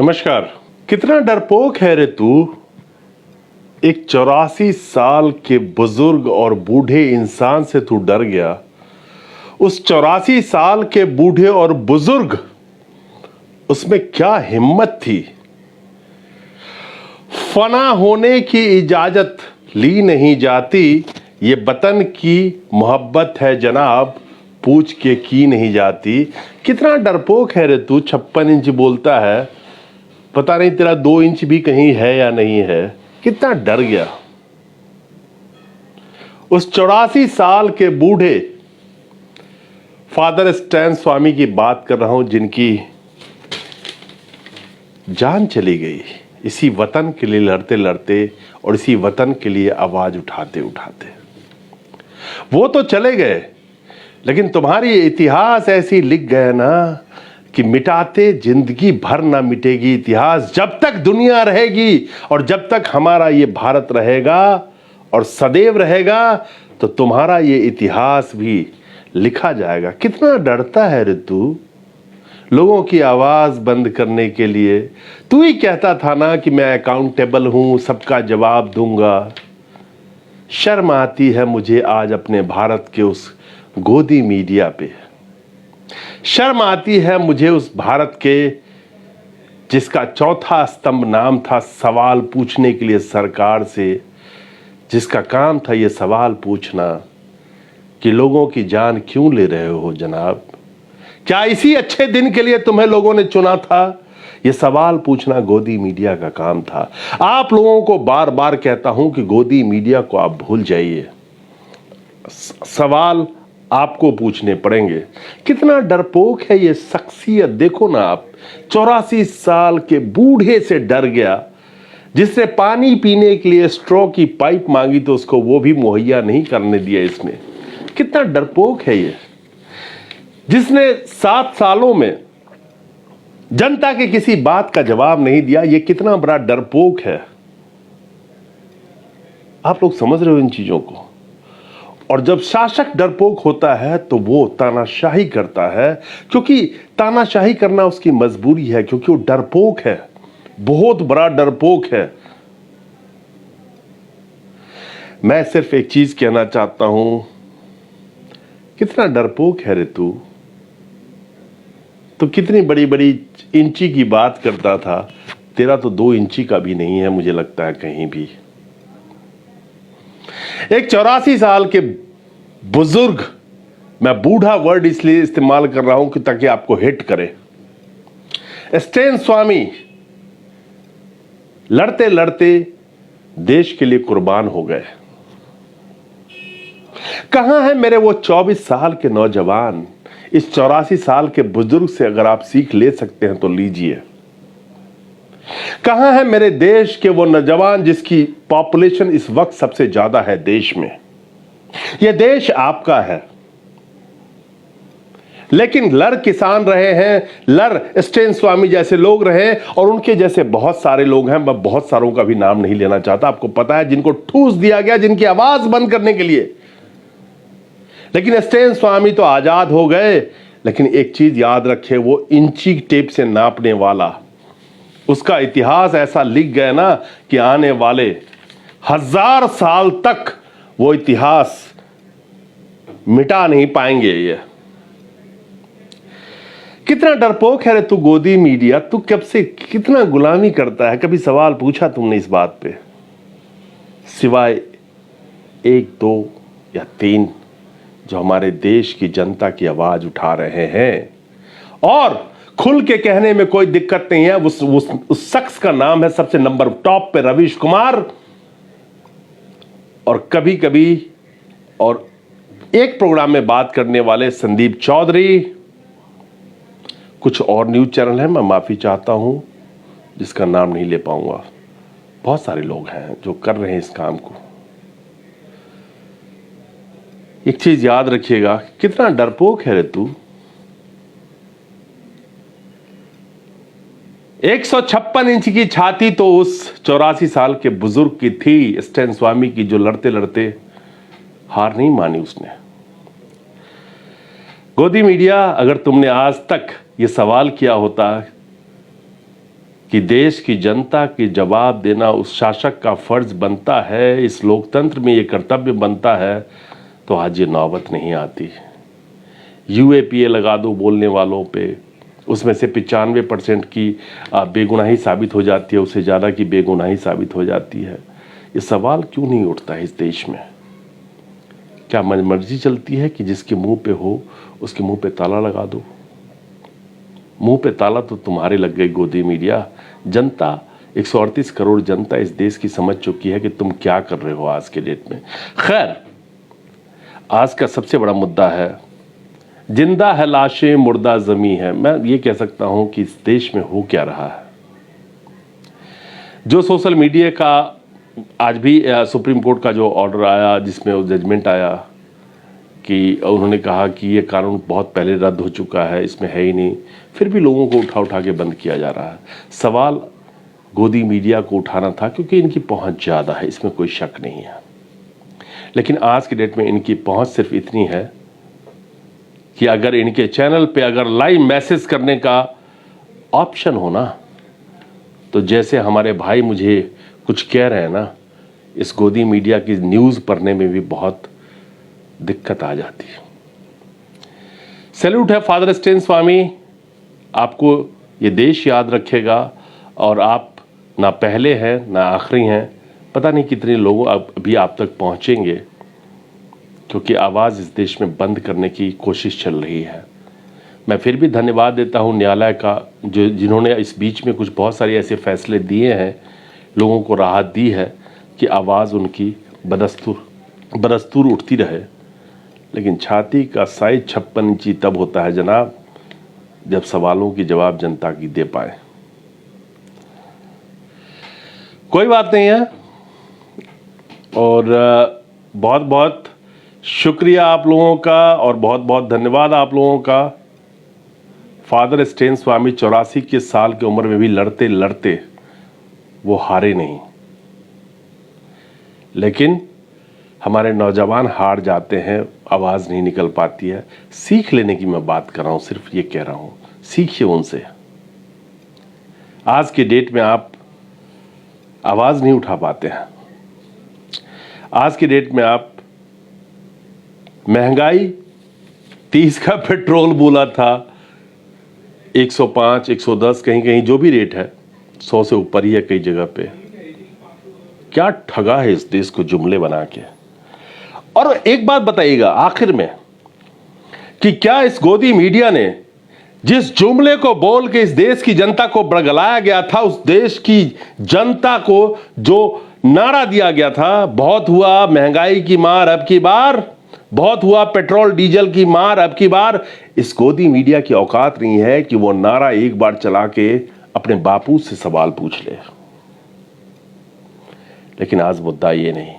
नमस्कार। कितना डरपोक है रे तू। एक 84 साल के बुजुर्ग और बूढ़े इंसान से तू डर गया। उस 84 साल के बूढ़े और बुजुर्ग, उसमें क्या हिम्मत थी। फना होने की इजाजत ली नहीं जाती, ये वतन की मोहब्बत है जनाब, पूछ के की नहीं जाती। कितना डरपोक है रे तू। 56 इंच बोलता है, पता नहीं तेरा 2 इंच भी कहीं है या नहीं है। कितना डर गया। उस 84 साल के बूढ़े फादर स्टैन स्वामी की बात कर रहा हूं, जिनकी जान चली गई इसी वतन के लिए लड़ते लड़ते और इसी वतन के लिए आवाज उठाते उठाते। वो तो चले गए, लेकिन तुम्हारी इतिहास ऐसी लिख गए ना कि मिटाते जिंदगी भर ना मिटेगी इतिहास। जब तक दुनिया रहेगी और जब तक हमारा ये भारत रहेगा और सदैव रहेगा, तो तुम्हारा ये इतिहास भी लिखा जाएगा। कितना डरता है रे तू लोगों की आवाज बंद करने के लिए। तू ही कहता था ना कि मैं अकाउंटेबल हूं, सबका जवाब दूंगा। शर्म आती है मुझे आज अपने भारत के उस गोदी मीडिया पे। शर्म आती है मुझे उस भारत के जिसका चौथा स्तंभ नाम था सवाल पूछने के लिए सरकार से, जिसका काम था ये सवाल पूछना कि लोगों की जान क्यों ले रहे हो जनाब। क्या इसी अच्छे दिन के लिए तुम्हें लोगों ने चुना था। ये सवाल पूछना गोदी मीडिया का काम था। आप लोगों को बार बार कहता हूं कि गोदी मीडिया को आप भूल जाइए, सवाल आपको पूछने पड़ेंगे। कितना डरपोक है ये शख्सियत। देखो ना आप, 84 साल के बूढ़े से डर गया, जिसने पानी पीने के लिए स्ट्रॉ की पाइप मांगी तो उसको वो भी मुहैया नहीं करने दिया इसने। कितना डरपोक है ये, जिसने 7 सालों में जनता के किसी बात का जवाब नहीं दिया। ये कितना बड़ा डरपोक है। आप लोग समझ रहे हो इन चीजों को। और जब शासक डरपोक होता है तो वो तानाशाही करता है, क्योंकि तानाशाही करना उसकी मजबूरी है, क्योंकि वो डरपोक है, बहुत बड़ा डरपोक है। मैं सिर्फ एक चीज कहना चाहता हूं, कितना डरपोक है रे तू। तो कितनी बड़ी बड़ी इंची की बात करता था, तेरा तो 2 इंची का भी नहीं है मुझे लगता है कहीं भी। एक 84 साल के बुजुर्ग, मैं बूढ़ा वर्ड इसलिए इस्तेमाल कर रहा हूं कि ताकि आपको हिट करे। स्टैन स्वामी लड़ते लड़ते देश के लिए कुर्बान हो गए। कहां है मेरे वो 24 साल के नौजवान। इस 84 साल के बुजुर्ग से अगर आप सीख ले सकते हैं तो लीजिए। कहां है मेरे देश के वो नौजवान जिसकी पॉपुलेशन इस वक्त सबसे ज्यादा है देश में। यह देश आपका है, लेकिन लड़ किसान रहे हैं, लड़ स्टैन स्वामी जैसे लोग रहे, और उनके जैसे बहुत सारे लोग हैं। मैं बहुत सारों का भी नाम नहीं लेना चाहता, आपको पता है, जिनको ठूस दिया गया, जिनकी आवाज बंद करने के लिए। लेकिन स्टैन स्वामी तो आजाद हो गए, लेकिन एक चीज याद रखे, वो इंची टेप से नापने वाला, उसका इतिहास ऐसा लिख गया ना कि आने वाले 1000 साल तक वो इतिहास मिटा नहीं पाएंगे। ये कितना डरपोक है रे तू गोदी मीडिया। तू कब से कितना गुलामी करता है। कभी सवाल पूछा तुमने इस बात पे, सिवाय 1, 2 या 3 जो हमारे देश की जनता की आवाज उठा रहे हैं। और खुल के कहने में कोई दिक्कत नहीं है। उस शख्स का नाम है सबसे नंबर टॉप पे रवीश कुमार, और कभी कभी और एक प्रोग्राम में बात करने वाले संदीप चौधरी। कुछ और न्यूज चैनल है, मैं माफी चाहता हूं जिसका नाम नहीं ले पाऊंगा। बहुत सारे लोग हैं जो कर रहे हैं इस काम को। एक चीज याद रखिएगा, कितना डरपोक है रे तू। 156 इंच की छाती तो उस 84 साल के बुजुर्ग की थी, स्टैन स्वामी की, जो लड़ते लड़ते हार नहीं मानी उसने। गोदी मीडिया, अगर तुमने आज तक यह सवाल किया होता कि देश की जनता की जवाब देना उस शासक का फर्ज बनता है, इस लोकतंत्र में ये कर्तव्य बनता है, तो आज ये नौबत नहीं आती। यूएपीए लगा दो बोलने वालों पे, उसमें से 95% की बेगुनाही साबित हो जाती है, उससे ज़्यादा की बेगुनाही साबित हो जाती है। ये सवाल क्यों नहीं उठता है इस देश में? क्या मर्जी चलती है कि जिसके मुंह पे हो उसके मुंह पे ताला लगा दो? मुंह पे ताला तो तुम्हारे लग गई गोदी मीडिया। जनता 138 करोड़ जनता इस देश की समझ चुकी है कि तुम क्या कर रहे हो आज के डेट में। खैर, आज का सबसे बड़ा मुद्दा है, जिंदा है लाशें, मुर्दा जमी है। मैं ये कह सकता हूं कि इस देश में हो क्या रहा है। जो सोशल मीडिया का आज भी सुप्रीम कोर्ट का जो ऑर्डर आया, जिसमें वो जजमेंट आया कि उन्होंने कहा कि ये कानून बहुत पहले रद्द हो चुका है, इसमें है ही नहीं, फिर भी लोगों को उठा उठा के बंद किया जा रहा है। सवाल गोदी मीडिया को उठाना था क्योंकि इनकी पहुंच ज़्यादा है, इसमें कोई शक नहीं है। लेकिन आज की डेट में इनकी पहुंच सिर्फ इतनी है कि अगर इनके चैनल पे अगर लाइव मैसेज करने का ऑप्शन हो ना, तो जैसे हमारे भाई मुझे कुछ कह रहे हैं ना, इस गोदी मीडिया की न्यूज़ पढ़ने में भी बहुत दिक्कत आ जाती है। सैल्यूट है फादर स्टेन स्वामी, आपको ये देश याद रखेगा और आप ना पहले हैं ना आखिरी हैं। पता नहीं कितने लोग अभी आप तक पहुंचेंगे, क्योंकि आवाज़ इस देश में बंद करने की कोशिश चल रही है। मैं फिर भी धन्यवाद देता हूं न्यायालय का, जिन्होंने इस बीच में कुछ बहुत सारे ऐसे फैसले दिए हैं, लोगों को राहत दी है कि आवाज़ उनकी बदस्तूर उठती रहे। लेकिन छाती का साइज 56 इंची तब होता है जनाब, जब सवालों की जवाब जनता की दे पाए। कोई बात नहीं है, और बहुत बहुत शुक्रिया आप लोगों का और बहुत बहुत धन्यवाद आप लोगों का। फादर स्टेन स्वामी 84 के साल की उम्र में भी लड़ते लड़ते वो हारे नहीं। लेकिन हमारे नौजवान हार जाते हैं, आवाज़ नहीं निकल पाती है। सीख लेने की मैं बात कर रहा हूं, सिर्फ ये कह रहा हूं, सीखिए उनसे। आज के डेट में आप आवाज़ नहीं उठा पाते हैं। आज के डेट में आप महंगाई 30 का पेट्रोल बोला था, 105, 110, कहीं कहीं जो भी रेट है 100 से ऊपर ही है कई जगह पे। क्या ठगा है इस देश को जुमले बना के। और एक बात बताइएगा आखिर में, कि क्या इस गोदी मीडिया ने जिस जुमले को बोल के इस देश की जनता को बड़गलाया गया था, उस देश की जनता को जो नारा दिया गया था, बहुत हुआ महंगाई की मार अब की बार, बहुत हुआ पेट्रोल डीजल की मार अब की बार, इस गोदी मीडिया की औकात नहीं है कि वो नारा एक बार चला के अपने बापू से सवाल पूछ ले। लेकिन आज मुद्दा ये नहीं।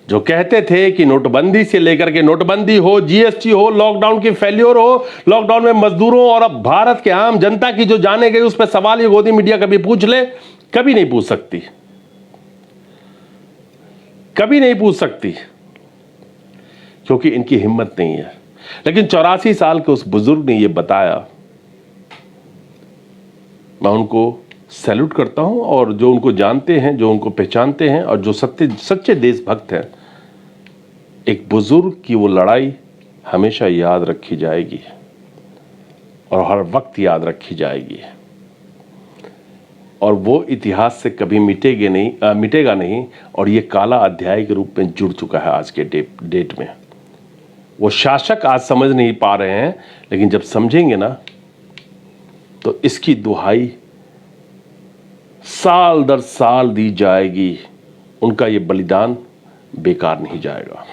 जो कहते थे कि नोटबंदी से लेकर के, नोटबंदी हो, जीएसटी हो, लॉकडाउन की फेल्योर हो, लॉकडाउन में मजदूरों और अब भारत के आम जनता की जो जाने गई, उस पर सवाल ये गोदी मीडिया कभी पूछ ले? कभी नहीं पूछ सकती, कभी नहीं पूछ सकती, क्योंकि इनकी हिम्मत नहीं है। लेकिन 84 साल के उस बुजुर्ग ने यह बताया, मैं उनको सैल्यूट करता हूं। और जो उनको जानते हैं, जो उनको पहचानते हैं और जो सच्चे देशभक्त हैं, एक बुजुर्ग की वो लड़ाई हमेशा याद रखी जाएगी और हर वक्त याद रखी जाएगी, और वो इतिहास से कभी मिटेगा नहीं। और ये काला अध्याय के रूप में जुड़ चुका है आज के डेट में। वो शासक आज समझ नहीं पा रहे हैं, लेकिन जब समझेंगे ना, तो इसकी दुहाई साल दर साल दी जाएगी। उनका ये बलिदान बेकार नहीं जाएगा।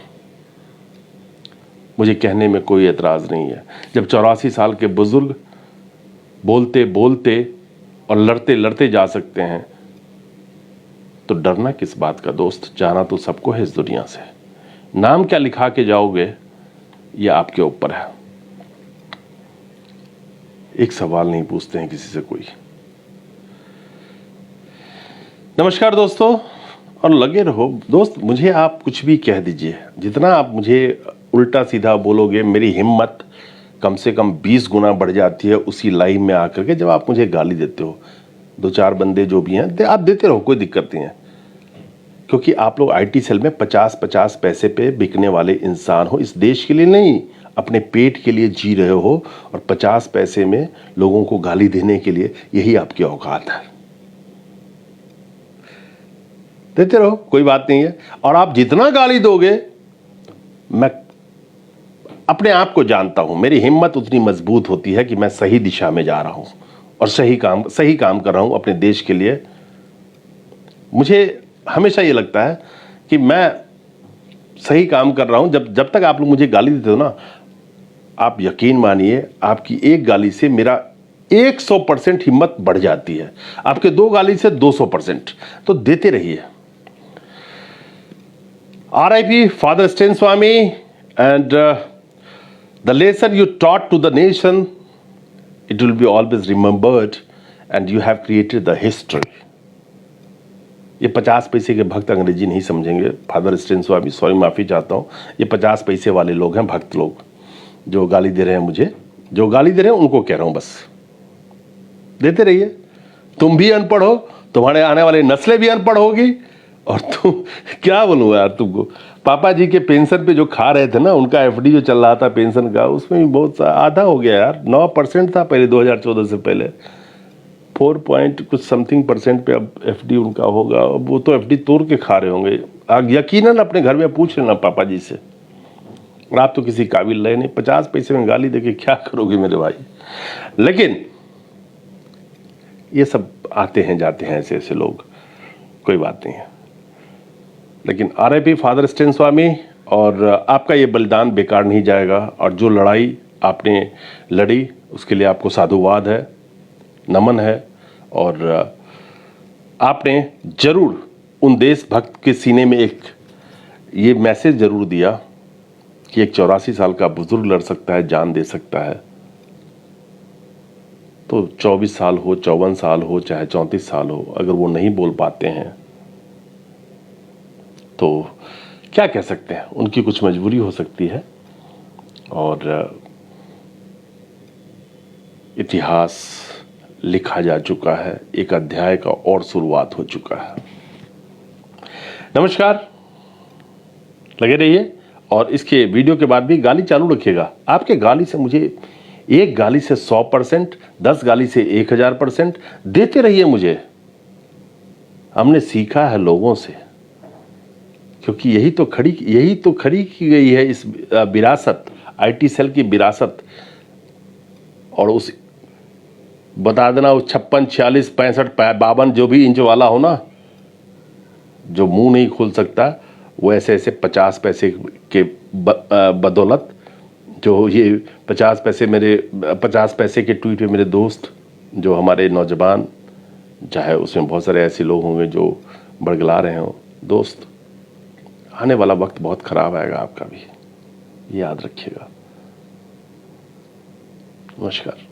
मुझे कहने में कोई एतराज नहीं है। जब 84 साल के बुजुर्ग बोलते बोलते और लड़ते लड़ते जा सकते हैं, तो डरना किस बात का दोस्त? जाना तो सबको है इस दुनिया से। नाम क्या लिखा के जाओगे, यह आपके ऊपर है। एक सवाल नहीं पूछते हैं किसी से कोई। नमस्कार दोस्तों, और लगे रहो दोस्त। मुझे आप कुछ भी कह दीजिए, जितना आप मुझे उल्टा सीधा बोलोगे, मेरी हिम्मत कम से कम 20 गुना बढ़ जाती है उसी लाइन में आकर के जब आप मुझे गाली देते हो। 2-4 बंदे जो भी हैं आप देते रहो, कोई दिक्कत नहीं है, क्योंकि आप लोग आईटी सेल में 50-50 पैसे पे बिकने वाले इंसान हो। इस देश के लिए नहीं, अपने पेट के लिए जी रहे हो, और 50 पैसे में लोगों को गाली देने के लिए यही आपकी औकात है। देते रहो, कोई बात नहीं है। और आप जितना गाली दोगे, मैं अपने आप को जानता हूं, मेरी हिम्मत उतनी मजबूत होती है कि मैं सही दिशा में जा रहा हूं और सही काम कर रहा हूं अपने देश के लिए। मुझे हमेशा ये लगता है कि मैं सही काम कर रहा हूं। जब तक आप लोग मुझे गाली देते हो ना, आप यकीन मानिए, आपकी एक गाली से मेरा 100% हिम्मत बढ़ जाती है, आपके 2 गाली से 200%। तो देते रहिए। RIP Father Stan Swami, and the lesson you taught to the nation, it will be always remembered, and you have created the history. ये 50 पैसे के भक्त अंग्रेजी नहीं समझेंगे। फादर स्टेन स्वामी, सॉरी, माफ़ी चाहता हूँ, ये 50 पैसे वाले लोग हैं, भक्त लोग जो गाली दे रहे हैं मुझे, जो गाली दे रहे हैं उनको कह रहा हूँ, बस देते रहिए। तुम भी अनपढ़ हो, तुम्हारे आने वाली नस्लें भी अनपढ़ होगी, और तुम क्या बोलूँ यार तुमको। पापा जी के पेंशन पे जो खा रहे थे ना, उनका FD जो चल रहा था पेंशन का, उसमें भी बहुत आधा हो गया यार। 9% था पहले, 2014 से पहले 4 पॉइंट कुछ समथिंग % पे अब FD उनका होगा। अब वो तो FD तोड़ के खा रहे होंगे। आप यकीनन अपने घर में पूछ लेना पापा जी से। और आप तो किसी काबिल रहे नहीं, 50 पैसे में गाली देके क्या करोगे मेरे भाई। लेकिन ये सब आते हैं जाते हैं ऐसे ऐसे लोग, कोई बात नहीं है। लेकिन RIP फादर स्टेन स्वामी, और आपका ये बलिदान बेकार नहीं जाएगा, और जो लड़ाई आपने लड़ी उसके लिए आपको साधुवाद है, नमन है। और आपने जरूर उन देशभक्त के सीने में एक ये मैसेज जरूर दिया कि एक 84 साल का बुजुर्ग लड़ सकता है, जान दे सकता है। तो 24 साल हो, 54 साल हो, चाहे 34 साल हो, अगर वो नहीं बोल पाते हैं तो क्या कह सकते हैं, उनकी कुछ मजबूरी हो सकती है। और इतिहास लिखा जा चुका है, एक अध्याय का और शुरुआत हो चुका है। नमस्कार, लगे रहिए, और इसके वीडियो के बाद भी गाली चालू रखिएगा। आपके गाली से मुझे, एक गाली से 100%, 10 गाली से 1000% देते रहिए मुझे। हमने सीखा है लोगों से, क्योंकि यही तो खड़ी की गई है इस विरासत, आईटी सेल की विरासत। और उस बता देना, वो 56, 46, 65, 52 जो भी इंच वाला हो ना, जो मुंह नहीं खोल सकता, वो ऐसे ऐसे 50 पैसे के बदौलत, जो ये 50 पैसे मेरे 50 पैसे के ट्वीट पे मेरे दोस्त, जो हमारे नौजवान, चाहे उसमें बहुत सारे ऐसे लोग होंगे जो बड़गला रहे हो, दोस्त, आने वाला वक्त बहुत खराब आएगा आपका भी, याद रखिएगा। नमस्कार।